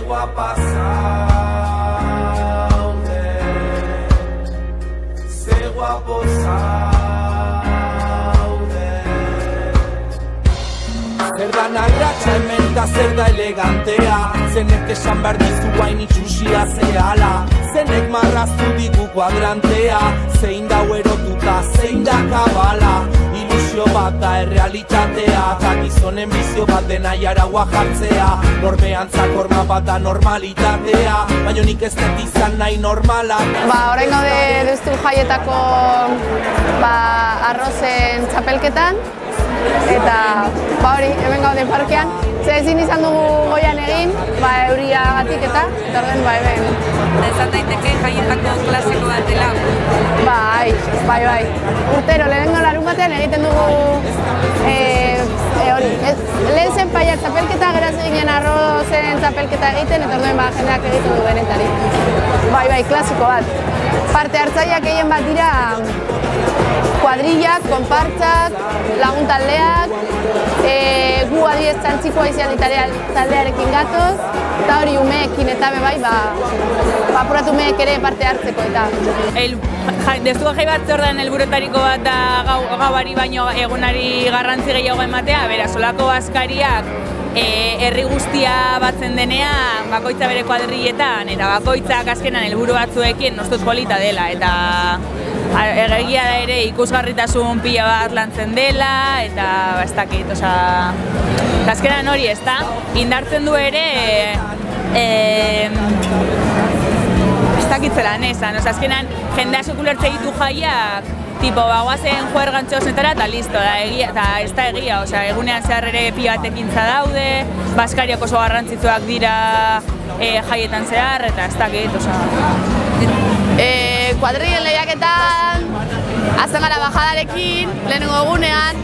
guapa zaude, ze guapo zaude. Zer da nagratxa hemen da zer da elegantea, zenek esan behar dizu hain itxusia zehala, zenek marraztu digu kuadrantea, zein dau erotuta, zein da kabala, ilusio bat da errealitatea, eta gizonen bizio bat dena jaraua jartzea, norbeantzak horma bat da normalitatea, baina nik ez dut izan nahi normala. Orain gaude duztu jaietako arrozen txapelketan, eta hori, hemen gaude parkean. Ezin izan dugu goian egin, euriagatik eta orden hemen. Ezan daiteke jaietako klasiko bat dela? Bai. Urtero, lehenengo larunbatean egiten dugu hori. Lehen zen paia txapelketa, geraz eginen arrozen txapelketa egiten, eta orden jendeak egiten du benetari. Bai, klasiko bat. Parte hartzaileak egin bat dira kuadrillak, konpartzak, lagun taldeak, gu adibidez txantzikoa izan taldearekin gatoz, eta hori umeekin eta bai, apuratu umeek ere parte hartzeko eta. Destuga jai bat zordan helburuetariko bat da gauari baino egunari garrantzi gehiago ematea, beraz, solako askariak herri guztia batzen denean, bakoitza bere kuadrilletan, eta bakoitzak azkenan helburu batzuekin nostuz polita dela, eta egia da ere ikusgarritasun pila bat lantzen dela, eta ez dakit, azkenan hori ez da, indartzen du ere, ez dakit zelan esan, azkenan jendea sekulertze ditu jaiak, tipo, guazen juergantxo zenetara eta listo, eta ez da egia, egunean zehar ere pila bat ekintza daude, baskariak oso garrantzitsuak dira jaietan zehar, eta ez dakit, kuadrillen lehiaketan, hazen gara bajadarekin, lehenengo egunean,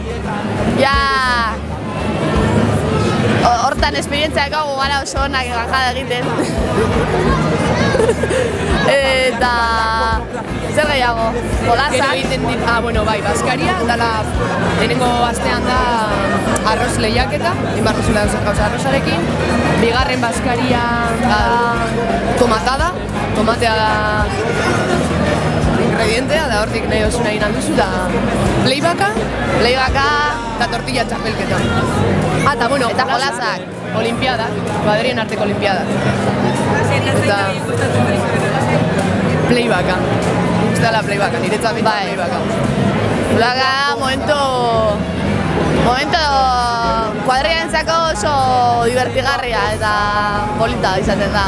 hortan esperientzia ekago gara oso onak bajada egiten. Eta zer gehiago, jolazak. Bai, Baskaria, lehenengo astean da arroz lehiaketa, inbarrozula gauza arrozarekin. Bigarren Baskaria da tomatea da ingredientea, da hortik nahi osuna egin alduzu, da pleibaka eta tortilla txapelketa. Eta jolazak. Olimpiadak, kuadrien arteko olimpiadak. Eta pleibaka. Uste dela pleibaka, niretzat bintzen pleibaka. Pleibaka, momento kuadrientzako oso divertigarria eta polita izaten da.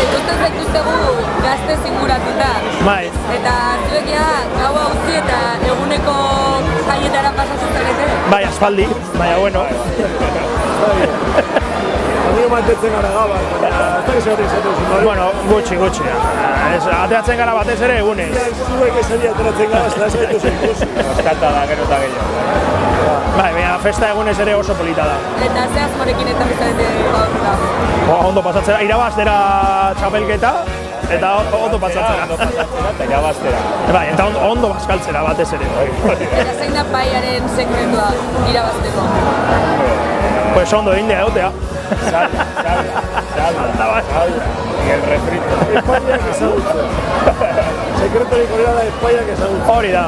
Ikusten zaituztegu gazte zinguratuta. Bai. Eta zuekia gaua utzi eta eguneko jaietara pasatzen zarete? Bai, aspaldi, baina bueno. Amio mantetzen gara gabak, ez da gizatik izatuz. Bueno, gutxi. Ateatzen gara batez ere egunez. Zuek esari ateratzen gara, ez da eskaitu zeikuz. Oskata da, gero eta gehiago. Bai, baina festa egunez ere oso polita da. Eta ze asmorekin eta bizarete gaurra? Ondo pasatzera, irabaztera txapelketa, eta ondo pasatzera. Eta irabaztera. Bai, eta ondo bazkaltzera batez ere. Eta zein da paiaren sekretua irabazteko? Pues ondo egin egotea. Salda. Y el refrito. Espaiak ezagutzen. Sekreturik hori da espaiak ezagutzen. Hori da.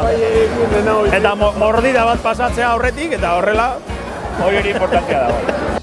Eta mordida bat pasatzea horretik, eta horrela... Hori importantea dago.